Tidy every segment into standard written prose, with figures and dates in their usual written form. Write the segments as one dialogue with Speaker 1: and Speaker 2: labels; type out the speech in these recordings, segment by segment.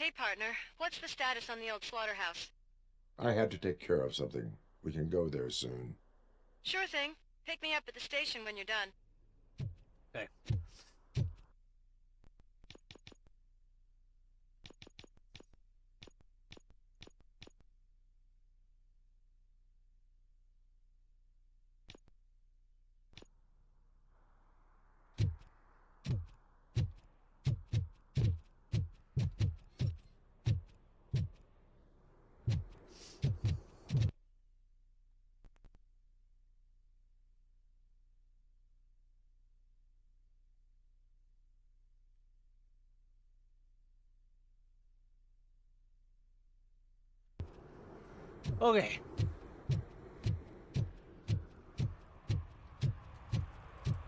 Speaker 1: Hey, partner. What's the status on the old slaughterhouse?
Speaker 2: I had to take care of something. We can go there soon.
Speaker 1: Sure thing. Pick me up at the station when you're done.
Speaker 3: Okay. Okay.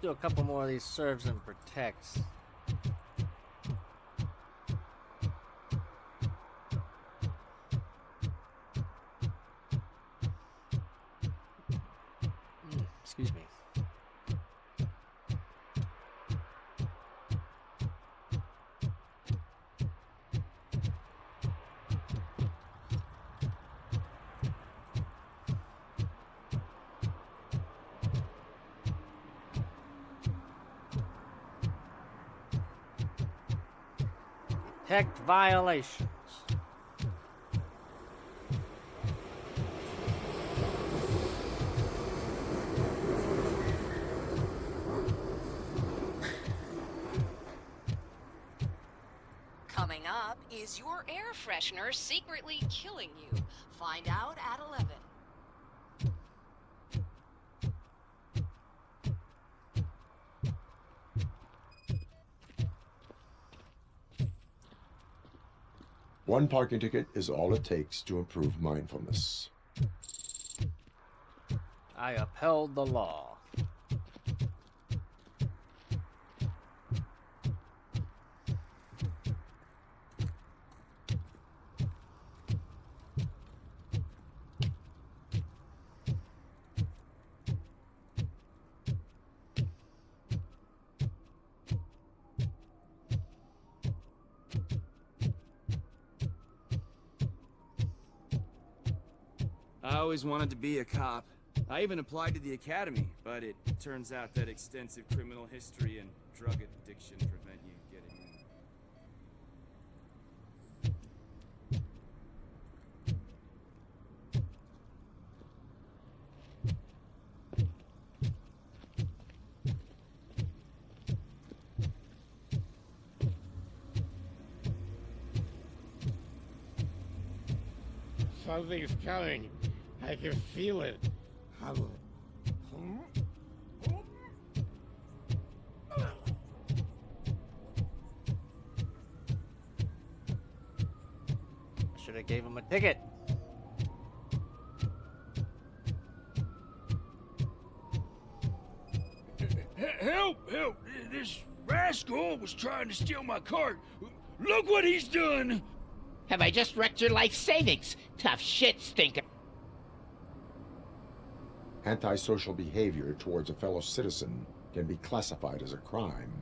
Speaker 3: Do a couple more of these serves and protects. Excuse me. Detect violations.
Speaker 4: Coming up, is your air freshener secretly killing you? Find out at 11.
Speaker 2: One parking ticket is all it takes to improve mindfulness.
Speaker 3: I upheld the law.
Speaker 5: I always wanted to be a cop. I even applied to the academy, but it turns out that extensive criminal history and drug addiction prevent you getting in.
Speaker 6: Something's coming. I can feel it.
Speaker 3: Should have gave him a ticket.
Speaker 7: Help! Help! This rascal was trying to steal my cart. Look what he's done!
Speaker 6: Have I just wrecked your life savings? Tough shit, stinker.
Speaker 2: Antisocial behavior towards a fellow citizen can be classified as a crime.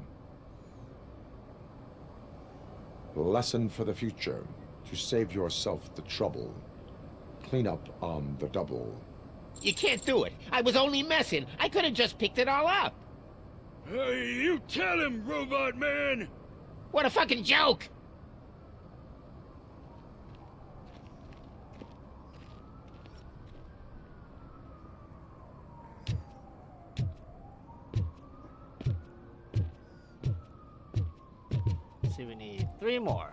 Speaker 2: Lesson for the future: to save yourself the trouble. Clean up on the double.
Speaker 6: You can't do it. I was only messing. I could have just picked it all up.
Speaker 7: Hey, you tell him, Robot Man!
Speaker 6: What a fucking joke!
Speaker 3: See, we need 3 more.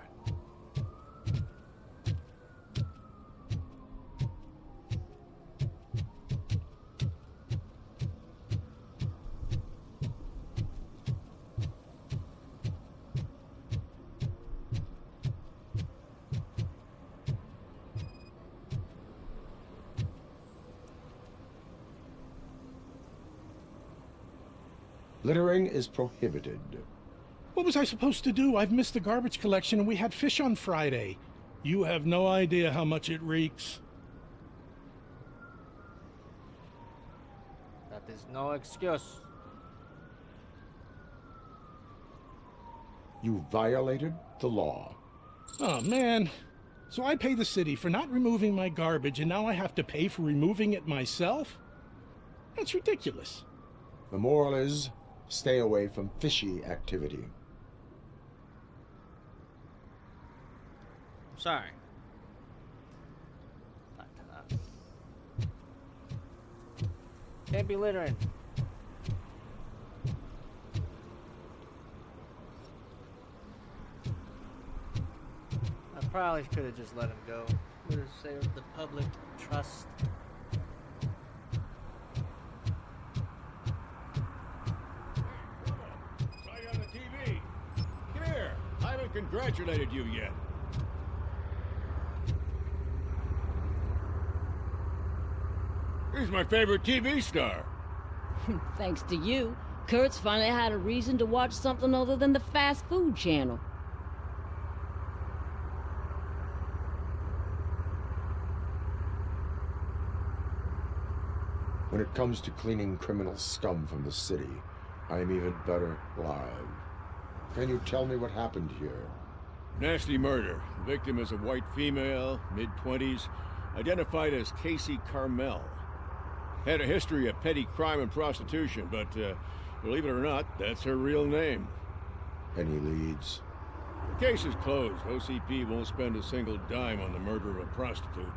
Speaker 2: Littering is prohibited.
Speaker 8: What was I supposed to do? I've missed the garbage collection and we had fish on Friday. You have no idea how much it reeks.
Speaker 3: That is no excuse.
Speaker 2: You violated the law.
Speaker 8: Oh, man. So I pay the city for not removing my garbage, and now I have to pay for removing it myself? That's ridiculous.
Speaker 2: The moral is, stay away from fishy activity.
Speaker 3: Sorry. Can't be littering. I probably could have just let him go. Would have saved the public trust.
Speaker 7: Saw you on the TV. Come here. I haven't congratulated you yet. He's my favorite TV star.
Speaker 9: Thanks to you, Kurt's finally had a reason to watch something other than the fast food channel.
Speaker 2: When it comes to cleaning criminal scum from the city, I am even better live. Can you tell me what happened here?
Speaker 7: Nasty murder. The victim is a white female, mid-20s, identified as Casey Carmel. Had a history of petty crime and prostitution, but believe it or not, that's her real name.
Speaker 2: Any leads?
Speaker 7: The case is closed. OCP won't spend a single dime on the murder of a prostitute.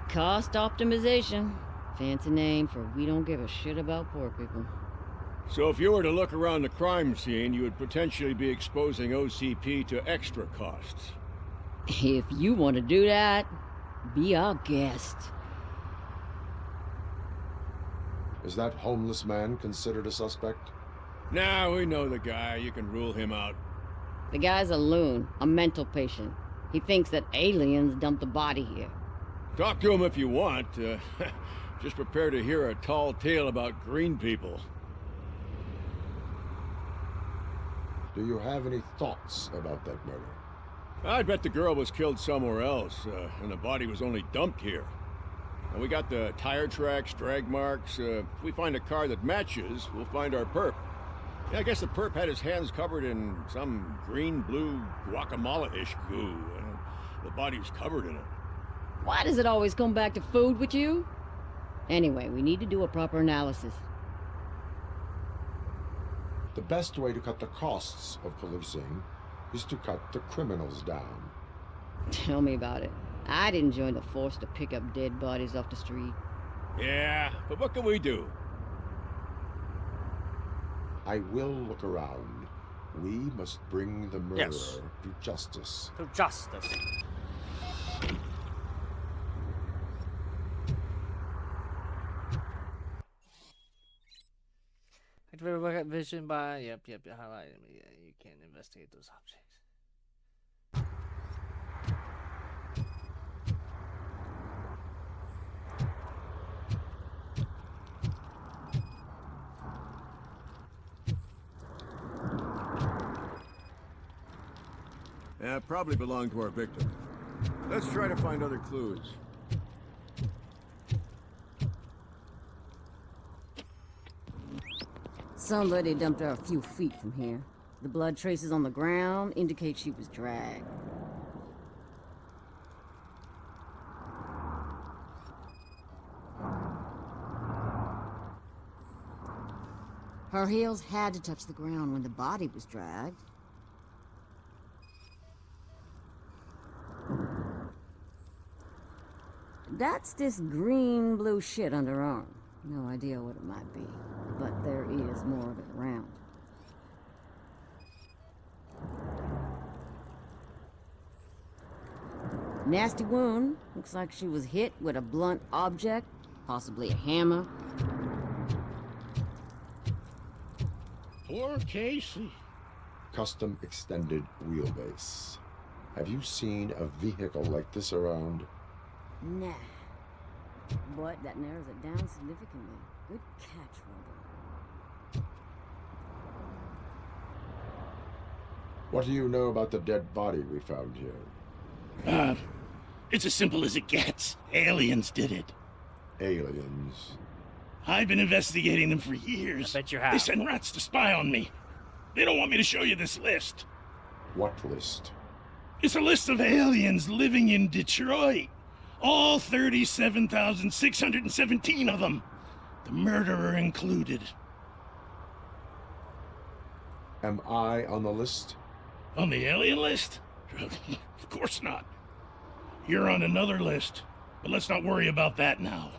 Speaker 9: Cost optimization. Fancy name for we don't give a shit about poor people.
Speaker 7: So if you were to look around the crime scene, you would potentially be exposing OCP to extra costs.
Speaker 9: If you want to do that, be our guest.
Speaker 2: Is that homeless man considered a suspect?
Speaker 7: Nah, we know the guy. You can rule him out.
Speaker 9: The guy's a loon, a mental patient. He thinks that aliens dumped the body here.
Speaker 7: Talk to him if you want. Just prepare to hear a tall tale about green people.
Speaker 2: Do you have any thoughts about that murder?
Speaker 7: I bet the girl was killed somewhere else, and the body was only dumped here. And we got the tire tracks, drag marks. If we find a car that matches, we'll find our perp. Yeah, I guess the perp had his hands covered in some green-blue guacamole-ish goo. The body's covered in it.
Speaker 9: Why does it always come back to food with you? Anyway, we need to do a proper analysis.
Speaker 2: The best way to cut the costs of policing is to cut the criminals down.
Speaker 9: Tell me about it. I didn't join the force to pick up dead bodies off the street.
Speaker 7: Yeah, but what can we do?
Speaker 2: I will look around. We must bring the murderer to justice.
Speaker 3: To justice. Activate vision by yep, highlight. Yeah, you can't investigate those objects.
Speaker 7: Yeah, probably belonged to our victim. Let's try to find other clues.
Speaker 9: Somebody dumped her a few feet from here. The blood traces on the ground indicate she was dragged. Her heels had to touch the ground when the body was dragged. That's this green-blue shit on her arm. No idea what it might be, but there is more of it around. Nasty wound. Looks like she was hit with a blunt object, possibly a hammer.
Speaker 8: Poor Casey.
Speaker 2: Custom extended wheelbase. Have you seen a vehicle like this around?
Speaker 9: Nah. But that narrows it down significantly. Good catch, Robert.
Speaker 2: What do you know about the dead body we found here?
Speaker 8: It's as simple as it gets. Aliens did it.
Speaker 2: Aliens.
Speaker 8: I've been investigating them for years.
Speaker 3: I bet you have.
Speaker 8: They send rats to spy on me. They don't want me to show you this list.
Speaker 2: What list?
Speaker 8: It's a list of aliens living in Detroit. All 37,617 of them. The murderer included.
Speaker 2: Am I on the list?
Speaker 8: On the alien list? Of course not. You're on another list, but let's not worry about that now.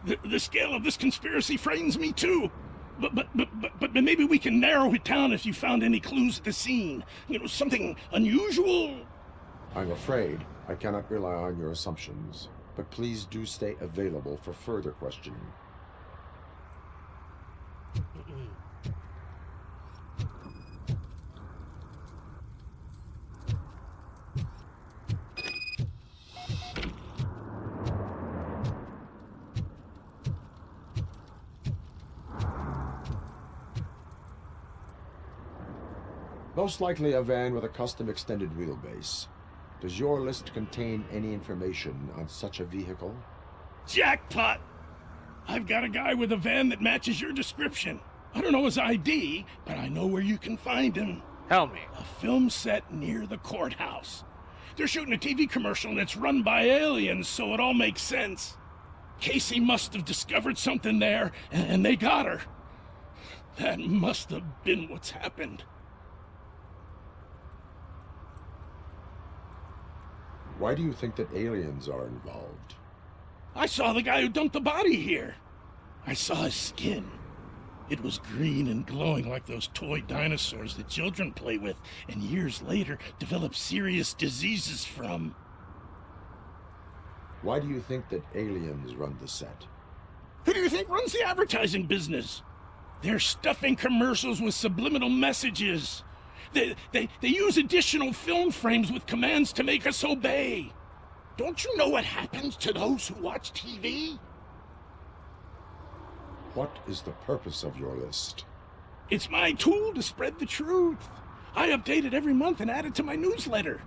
Speaker 8: The scale of this conspiracy frightens me too. But maybe we can narrow it down if you found any clues at the scene. You know, something unusual.
Speaker 2: I'm afraid I cannot rely on your assumptions, but please do stay available for further questioning. Most likely a van with a custom extended wheelbase. Does your list contain any information on such a vehicle?
Speaker 8: Jackpot! I've got a guy with a van that matches your description. I don't know his ID, but I know where you can find him.
Speaker 3: Tell me.
Speaker 8: A film set near the courthouse. They're shooting a TV commercial and it's run by aliens, so it all makes sense. Casey must have discovered something there, and they got her. That must have been what's happened.
Speaker 2: Why do you think that aliens are involved?
Speaker 8: I saw the guy who dumped the body here. I saw his skin. It was green and glowing like those toy dinosaurs that children play with and years later develop serious diseases from.
Speaker 2: Why do you think that aliens run the set?
Speaker 8: Who do you think runs the advertising business? They're stuffing commercials with subliminal messages. They use additional film frames with commands to make us obey. Don't you know what happens to those who watch TV?
Speaker 2: What is the purpose of your list?
Speaker 8: It's my tool to spread the truth. I update it every month and add it to my newsletter.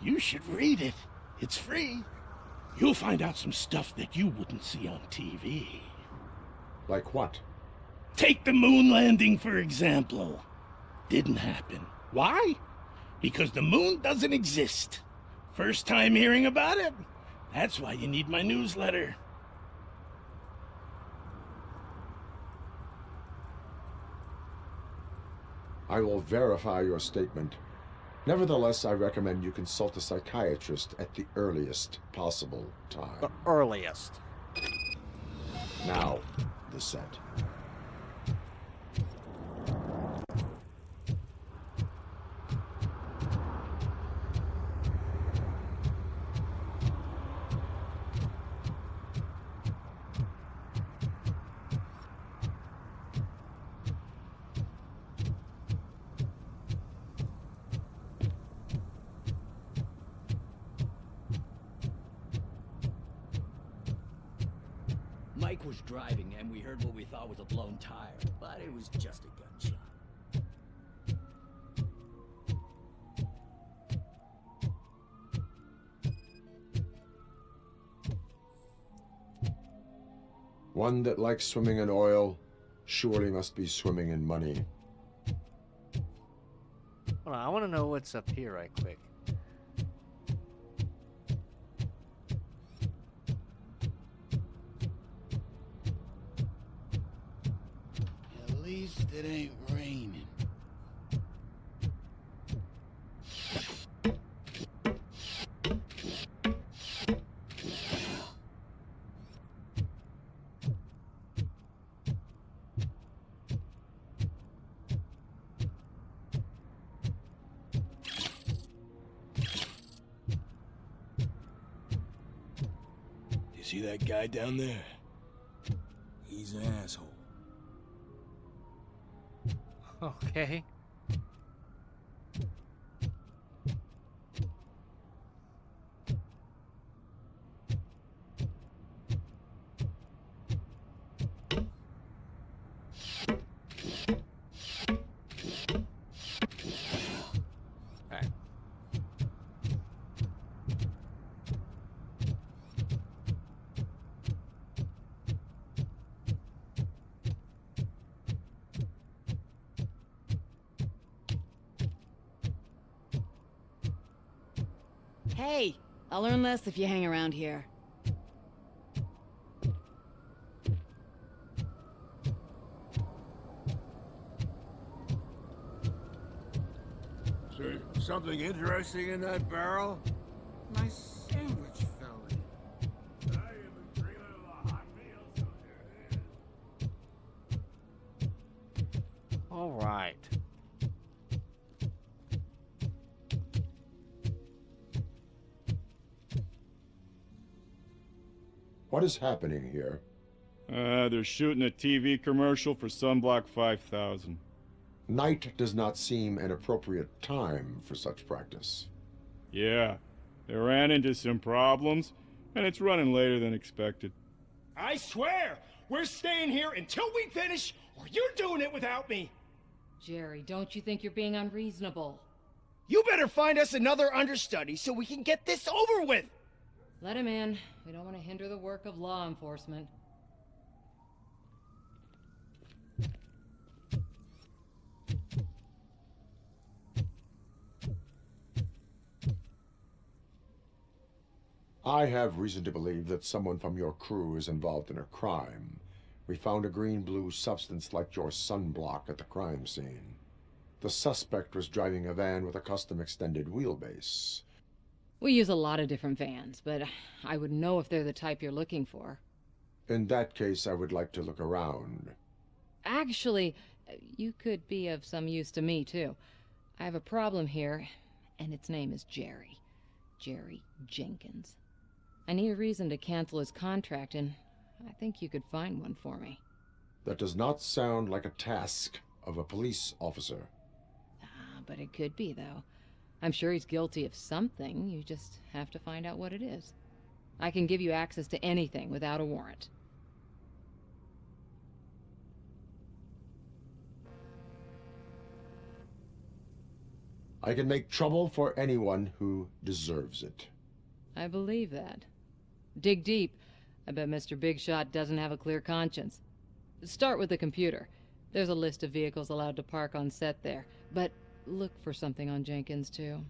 Speaker 8: You should read it. It's free. You'll find out some stuff that you wouldn't see on TV.
Speaker 2: Like what?
Speaker 8: Take the moon landing, for example. Didn't happen. Why? Because the moon doesn't exist. First time hearing about it? That's why you need my newsletter.
Speaker 2: I will verify your statement. Nevertheless, I recommend you consult a psychiatrist at the earliest possible time.
Speaker 3: The earliest.
Speaker 2: Now, the set.
Speaker 10: Mike was driving and we heard what we thought was a blown tire, but it was just a gunshot.
Speaker 2: One that likes swimming in oil surely must be swimming in money.
Speaker 3: Hold on, I want to know what's up here right quick.
Speaker 10: At least it ain't raining.
Speaker 11: You see that guy down there?
Speaker 10: He's an asshole.
Speaker 3: Okay. Alright.
Speaker 12: Hey, I'll learn less if you hang around here.
Speaker 7: Is there something interesting in that barrel?
Speaker 5: My sandwich fell in.
Speaker 8: I am in three little hot meals, so there it is.
Speaker 3: All right.
Speaker 2: What is happening here?
Speaker 13: They're shooting a TV commercial for Sunblock 5000.
Speaker 2: Night does not seem an appropriate time for such practice.
Speaker 13: Yeah, they ran into some problems, and it's running later than expected.
Speaker 14: I swear, we're staying here until we finish, or you're doing it without me.
Speaker 15: Jerry, don't you think you're being unreasonable?
Speaker 14: You better find us another understudy so we can get this over with.
Speaker 15: Let him in. We don't want to hinder the work of law enforcement.
Speaker 2: I have reason to believe that someone from your crew is involved in a crime. We found a green-blue substance like your sunblock at the crime scene. The suspect was driving a van with a custom extended wheelbase.
Speaker 15: We use a lot of different vans, but I wouldn't know if they're the type you're looking for.
Speaker 2: In that case, I would like to look around.
Speaker 15: Actually, you could be of some use to me, too. I have a problem here, and its name is Jerry. Jerry Jenkins. I need a reason to cancel his contract, and I think you could find one for me.
Speaker 2: That does not sound like a task of a police officer.
Speaker 15: But it could be, though. I'm sure he's guilty of something. You just have to find out what it is. I can give you access to anything without a warrant.
Speaker 2: I can make trouble for anyone who deserves it.
Speaker 15: I believe that. Dig deep. I bet Mr. Big Shot doesn't have a clear conscience. Start with the computer. There's a list of vehicles allowed to park on set there, but look for something on Jenkins, too.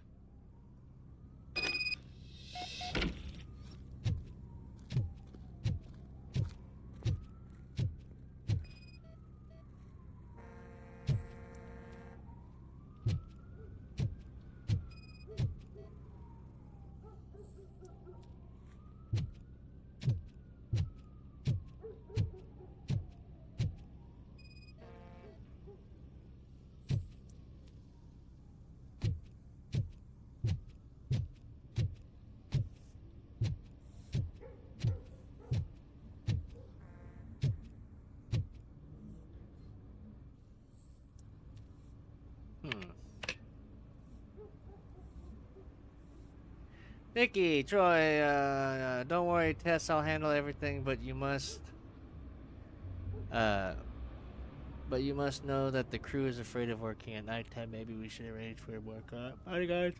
Speaker 3: Nikki, Troy, don't worry, Tess, I'll handle everything, but you must know that the crew is afraid of working at nighttime. Maybe we should arrange for a workout. Alright, guys.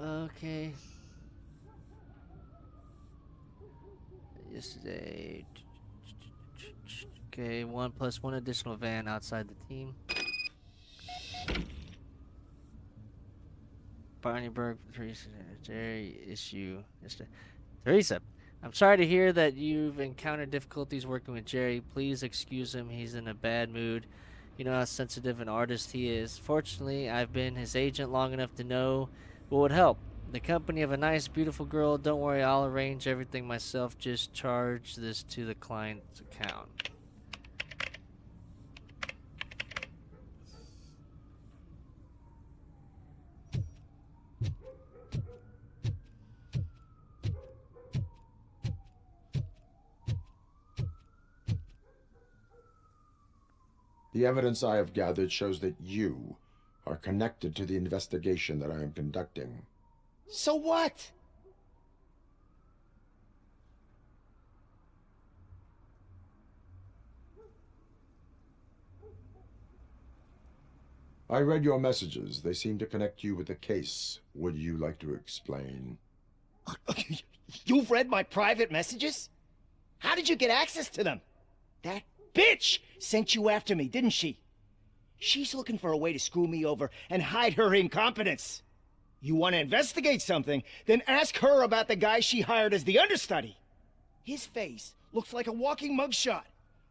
Speaker 3: Okay. Yesterday. Okay, 1+1 additional van outside the team. Barneyburg, Jerry, issue. Teresa, I'm sorry to hear that you've encountered difficulties working with Jerry. Please excuse him. He's in a bad mood. You know how sensitive an artist he is. Fortunately, I've been his agent long enough to know what would help. The company of a nice, beautiful girl. Don't worry, I'll arrange everything myself. Just charge this to the client's account.
Speaker 2: The evidence I have gathered shows that you are connected to the investigation that I am conducting.
Speaker 14: So what?
Speaker 2: I read your messages. They seem to connect you with the case. Would you like to explain?
Speaker 14: You've read my private messages? How did you get access to them? That bitch sent you after me, didn't she? She's looking for a way to screw me over and hide her incompetence. You want to investigate something, then ask her about the guy she hired as the understudy. His face looks like a walking mugshot.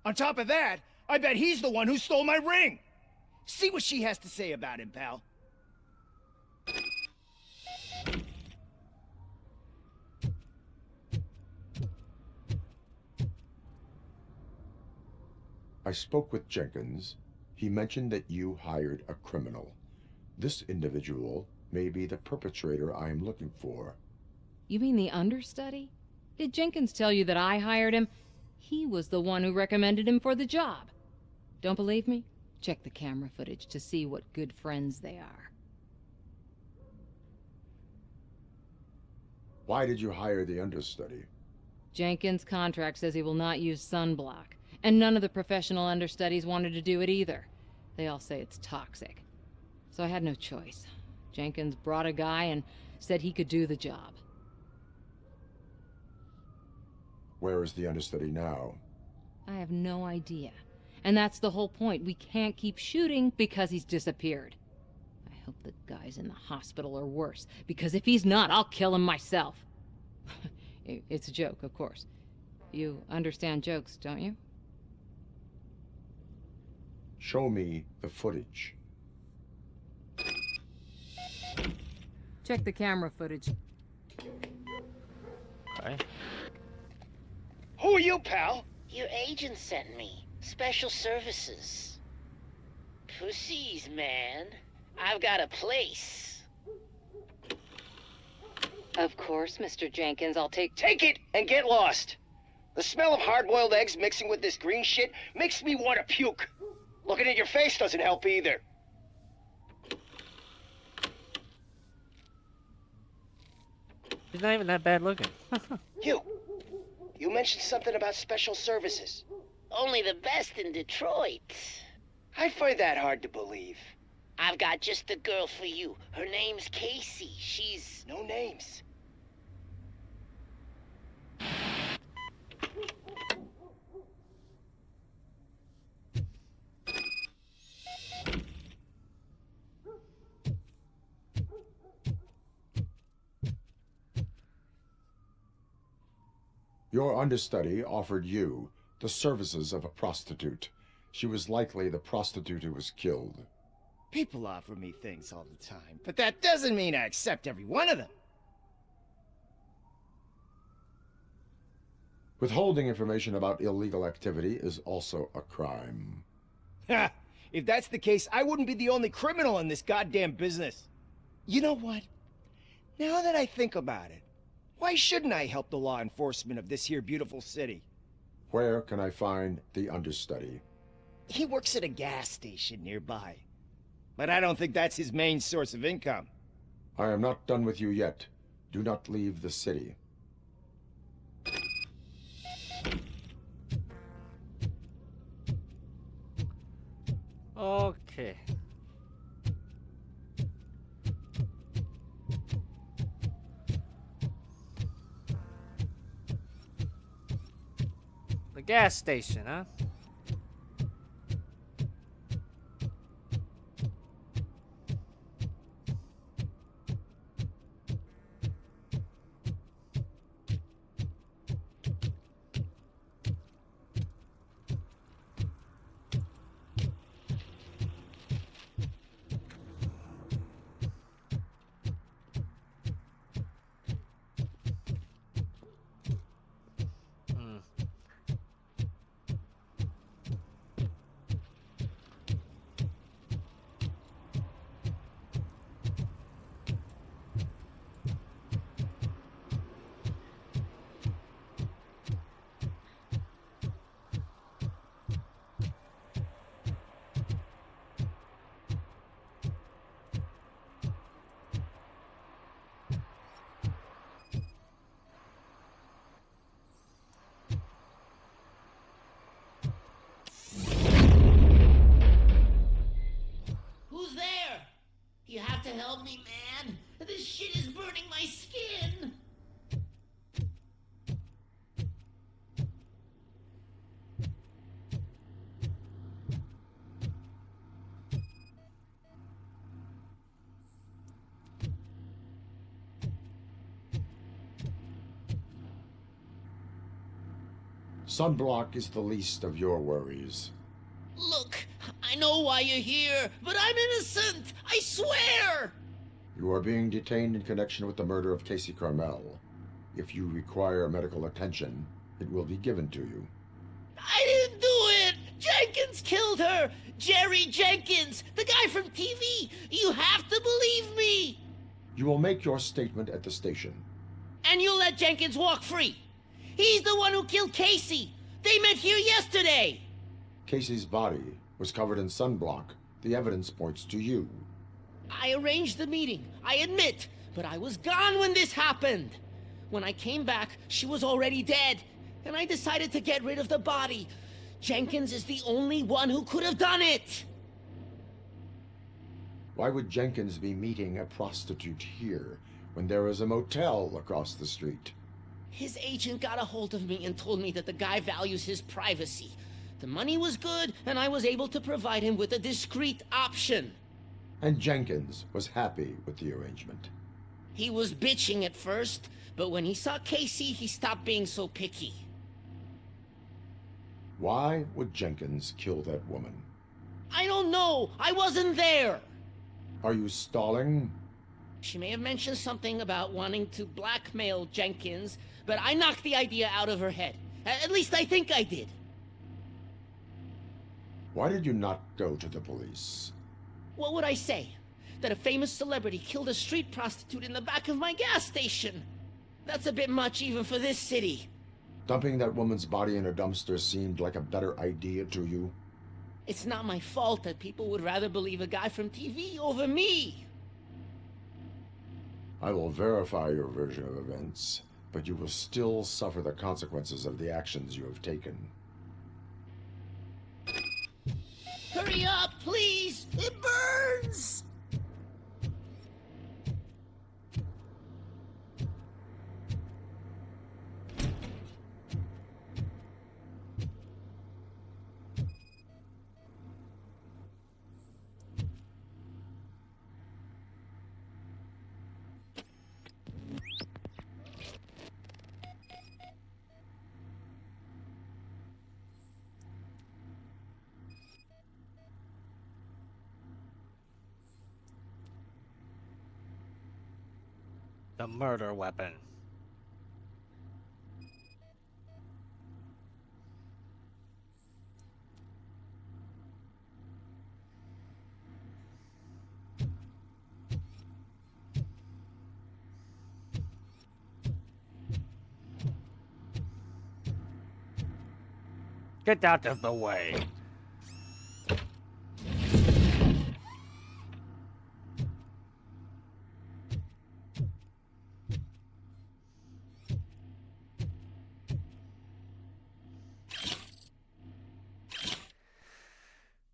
Speaker 14: On top of that, I bet he's the one who stole my ring. See what she has to say about him, pal.
Speaker 2: I spoke with Jenkins. He mentioned that you hired a criminal. This individual may be the perpetrator I am looking for.
Speaker 15: You mean the understudy? Did Jenkins tell you that I hired him? He was the one who recommended him for the job. Don't believe me? Check the camera footage to see what good friends they are.
Speaker 2: Why did you hire the understudy?
Speaker 15: Jenkins' contract says he will not use sunblock, and none of the professional understudies wanted to do it either. They all say it's toxic. So I had no choice. Jenkins brought a guy and said he could do the job.
Speaker 2: Where is the understudy now?
Speaker 15: I have no idea. And that's the whole point. We can't keep shooting because he's disappeared. I hope the guy's in the hospital or worse, because if he's not, I'll kill him myself. It's a joke, of course. You understand jokes, don't you?
Speaker 2: Show me the footage.
Speaker 15: Check the camera footage.
Speaker 3: Okay.
Speaker 14: Who are you, pal?
Speaker 6: Your agent sent me. Special services. Pussies, man. I've got a place.
Speaker 15: Of course, Mr. Jenkins, I'll take
Speaker 14: Take it and get lost. The smell of hard-boiled eggs mixing with this green shit makes me want to puke. Looking at your face doesn't help either.
Speaker 3: He's not even that bad looking.
Speaker 14: You mentioned something about special services.
Speaker 6: Only the best in Detroit.
Speaker 14: I find that hard to believe.
Speaker 6: I've got just the girl for you. Her name's Casey. She's...
Speaker 14: No names.
Speaker 2: Your understudy offered you the services of a prostitute. She was likely the prostitute who was killed.
Speaker 14: People offer me things all the time, but that doesn't mean I accept every one of them.
Speaker 2: Withholding information about illegal activity is also a crime.
Speaker 14: Ha! If that's the case, I wouldn't be the only criminal in this goddamn business. You know what? Now that I think about it, why shouldn't I help the law enforcement of this here beautiful city?
Speaker 2: Where can I find the understudy?
Speaker 14: He works at a gas station nearby. But I don't think that's his main source of income.
Speaker 2: I am not done with you yet. Do not leave the city.
Speaker 3: Okay. The gas station, huh?
Speaker 6: Who's there? You have to help me, man. This shit is burning my skin.
Speaker 2: Sunblock is the least of your worries.
Speaker 6: Look, I know why you're here, but I'm innocent! I swear!
Speaker 2: You are being detained in connection with the murder of Casey Carmel. If you require medical attention, it will be given to you.
Speaker 6: I didn't do it! Jenkins killed her! Jerry Jenkins, the guy from TV! You have to believe me!
Speaker 2: You will make your statement at the station.
Speaker 6: And you'll let Jenkins walk free! He's the one who killed Casey! They met here yesterday!
Speaker 2: Casey's body was covered in sunblock. The evidence points to you.
Speaker 6: I arranged the meeting, I admit, but I was gone when this happened. When I came back, she was already dead, and I decided to get rid of the body. Jenkins is the only one who could have done it!
Speaker 2: Why would Jenkins be meeting a prostitute here when there is a motel across the street?
Speaker 6: His agent got a hold of me and told me that the guy values his privacy. The money was good, and I was able to provide him with a discreet option.
Speaker 2: And Jenkins was happy with the arrangement.
Speaker 6: He was bitching at first, but when he saw Casey, he stopped being so picky.
Speaker 2: Why would Jenkins kill that woman?
Speaker 6: I don't know! I wasn't there!
Speaker 2: Are you stalling?
Speaker 6: She may have mentioned something about wanting to blackmail Jenkins, but I knocked the idea out of her head. At least I think I did.
Speaker 2: Why did you not go to the police?
Speaker 6: What would I say? That a famous celebrity killed a street prostitute in the back of my gas station? That's a bit much even for this city.
Speaker 2: Dumping that woman's body in a dumpster seemed like a better idea to you?
Speaker 6: It's not my fault that people would rather believe a guy from TV over me.
Speaker 2: I will verify your version of events, but you will still suffer the consequences of the actions you have taken.
Speaker 6: Hurry up, please! It burns!
Speaker 3: The murder weapon. Get out of the way.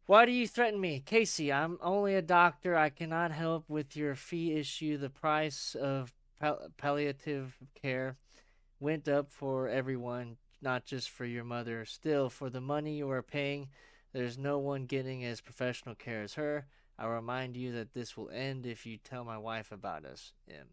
Speaker 3: Why do you threaten me? Casey, I'm only a doctor. I cannot help with your fee issue. The price of palliative care went up for everyone, not just for your mother. Still, for the money you are paying, there's no one getting as professional care as her. I'll remind you that this will end if you tell my wife about us. M.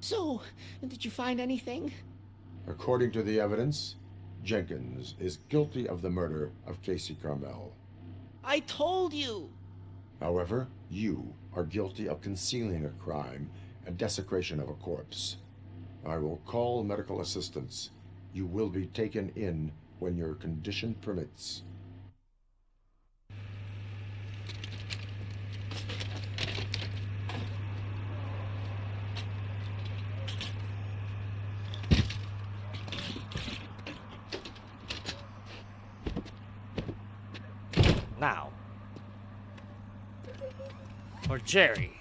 Speaker 6: So, did you find anything?
Speaker 2: According to the evidence, Jenkins is guilty of the murder of Casey Carmel.
Speaker 6: I told you!
Speaker 2: However, you are guilty of concealing a crime and desecration of a corpse. I will call medical assistance. You will be taken in when your condition permits.
Speaker 3: Now. or Jerry?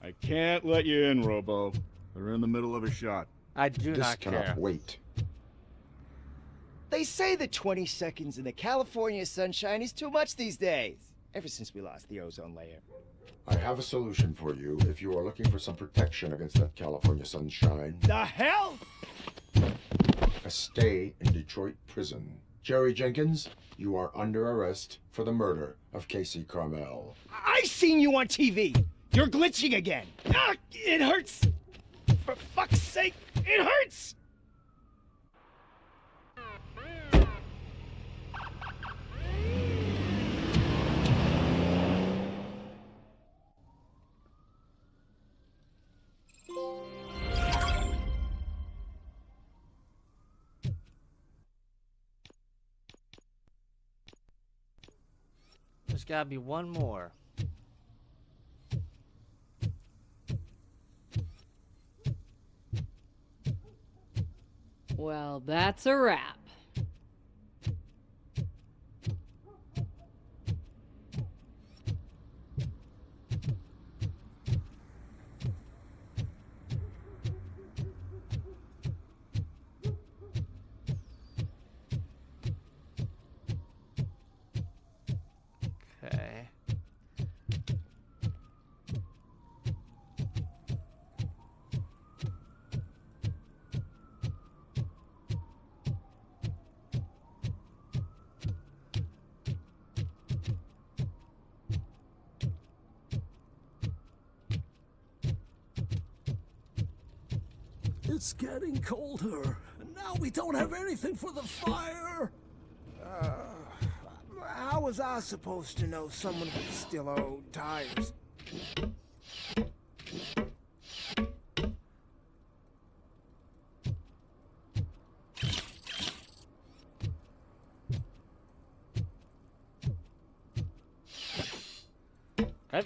Speaker 13: I can't let you in, Robo. They're in the middle of a shot.
Speaker 3: I do
Speaker 2: This
Speaker 3: not
Speaker 2: cannot
Speaker 3: care.
Speaker 2: wait.
Speaker 14: They say that 20 seconds in the California sunshine is too much these days. Ever since we lost the ozone layer.
Speaker 2: I have a solution for you if you are looking for some protection against that California sunshine.
Speaker 14: The hell?
Speaker 2: A stay in Detroit prison. Jerry Jenkins, you are under arrest for the murder of Casey Carmel.
Speaker 14: I seen you on TV. You're glitching again. Ah, it hurts. For fuck's sake, it hurts.
Speaker 3: There's gotta be one more.
Speaker 15: Well, that's a wrap.
Speaker 3: Okay.
Speaker 11: It's getting colder, and now we don't have anything for the fire.
Speaker 16: How was I supposed to know someone with still old tires?
Speaker 3: Okay.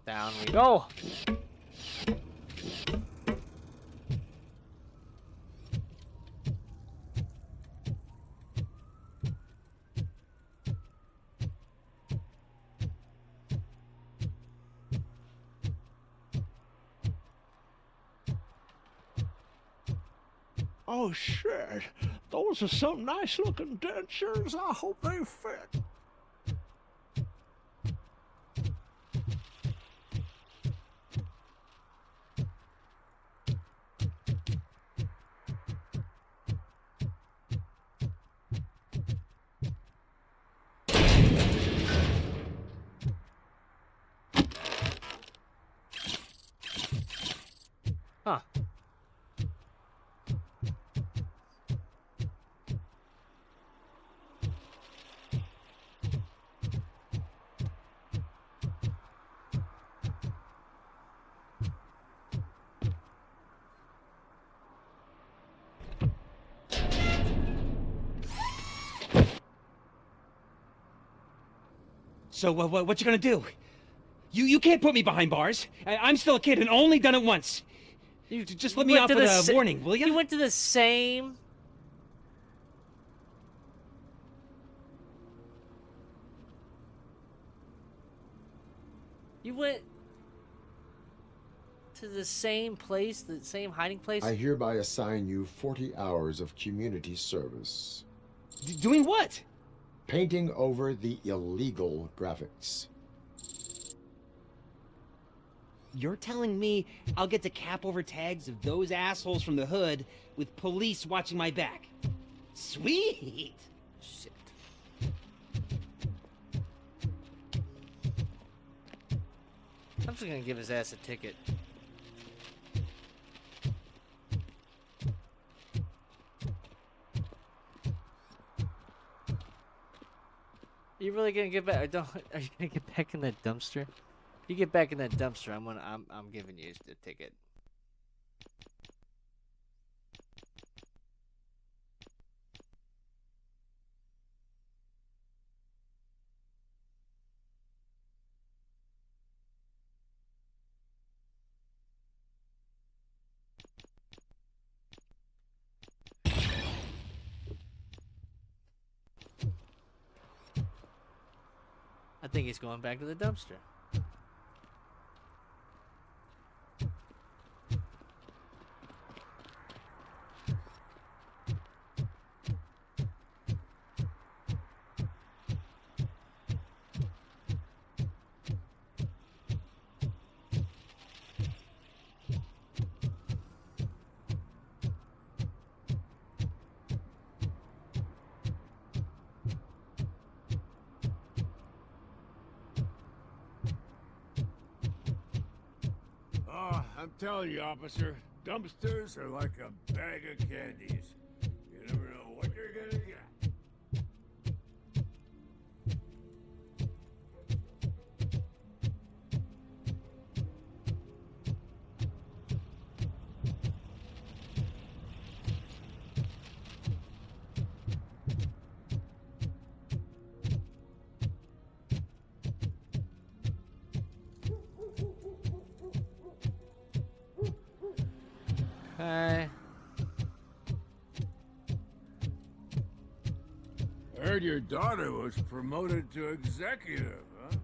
Speaker 3: Down we go.
Speaker 11: Oh shit, those are some nice looking dentures. I hope they fit.
Speaker 3: Huh.
Speaker 17: So, what you gonna do? You can't put me behind bars. I'm still a kid and only done it once. You just let me off with a warning, will you?
Speaker 3: You went to the same... You went to the same place, the same hiding place?
Speaker 2: I hereby assign you 40 hours of community service.
Speaker 17: Doing what?
Speaker 2: Painting over the illegal graphics.
Speaker 17: You're telling me I'll get to cap over tags of those assholes from the hood with police watching my back? Sweet!
Speaker 3: Shit. I'm just gonna give his ass a ticket. You really gonna get back? Don't. Are you gonna get back in that dumpster? If you get back in that dumpster, I'm giving you the ticket. I think he's going back to the dumpster.
Speaker 7: Oh, I'm telling you, officer, dumpsters are like a bag of candies. You never know what you're gonna get.
Speaker 3: Hi.
Speaker 7: Heard your daughter was promoted to executive, huh?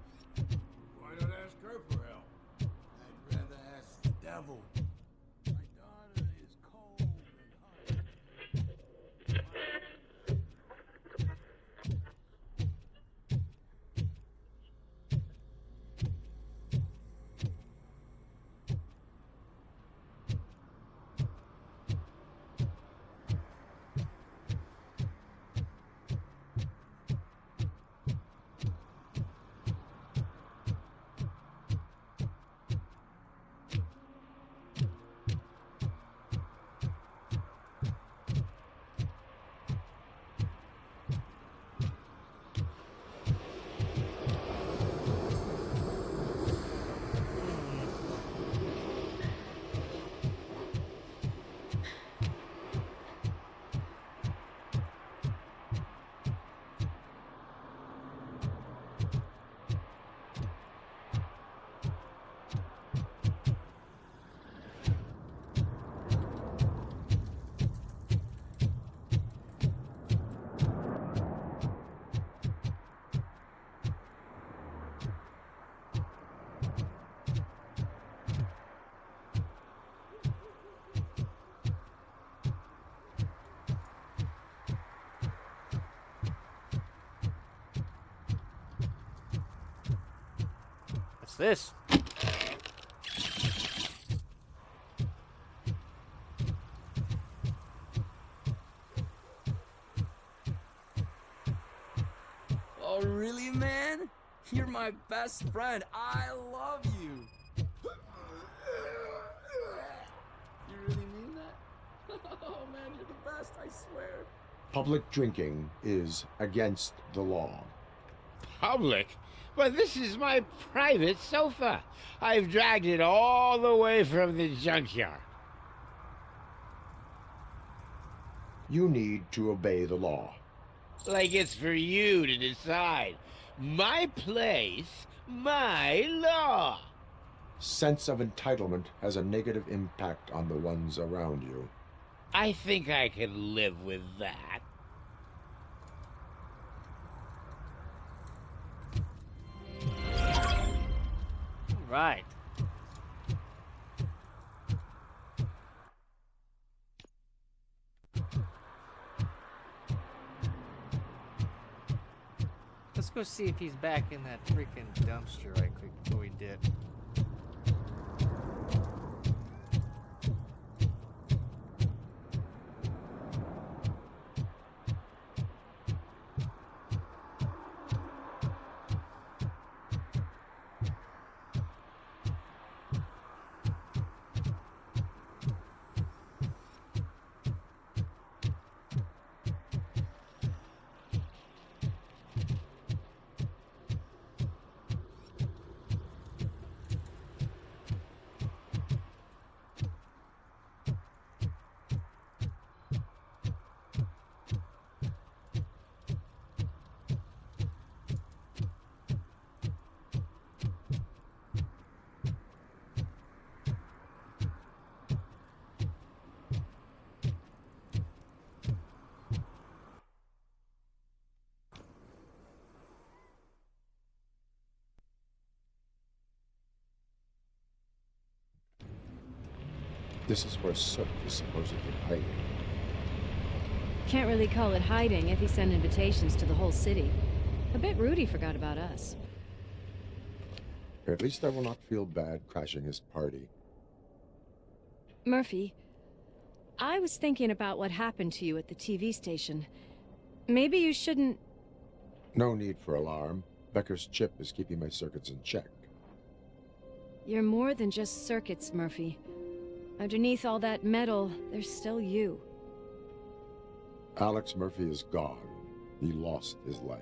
Speaker 7: Why not ask her for help?
Speaker 11: I'd rather ask the devil. My daughter is cold and hot.
Speaker 3: What's this?
Speaker 5: Oh, really, man? You're my best friend. I love you. You really mean that? Oh, man, you're the best, I swear.
Speaker 2: Public drinking is against the law.
Speaker 18: Public? But this is my private sofa. I've dragged it all the way from the junkyard.
Speaker 2: You need to obey the law.
Speaker 18: Like it's for you to decide. My place, my law.
Speaker 2: Sense of entitlement has a negative impact on the ones around you.
Speaker 18: I think I can live with that.
Speaker 3: Right. Let's go see if he's back in that freaking dumpster right quick before we did.
Speaker 2: This is where Soot is supposedly hiding.
Speaker 12: Can't really call it hiding if he sent invitations to the whole city. A bit rude he forgot about us.
Speaker 2: At least I will not feel bad crashing his party.
Speaker 12: Murphy, I was thinking about what happened to you at the TV station. Maybe you shouldn't...
Speaker 2: No need for alarm. Becker's chip is keeping my circuits in check.
Speaker 12: You're more than just circuits, Murphy. Underneath all that metal, there's still you.
Speaker 2: Alex Murphy is gone. He lost his life.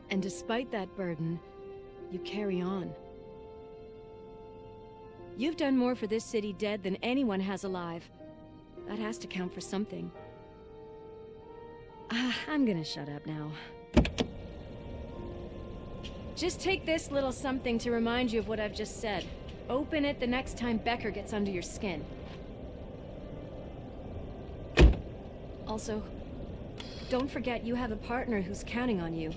Speaker 12: And despite that burden, you carry on. You've done more for this city dead than anyone has alive. That has to count for something. I'm gonna shut up now. Just take this little something to remind you of what I've just said. Open it the next time Becker gets under your skin. Also, don't forget you have a partner who's counting on you.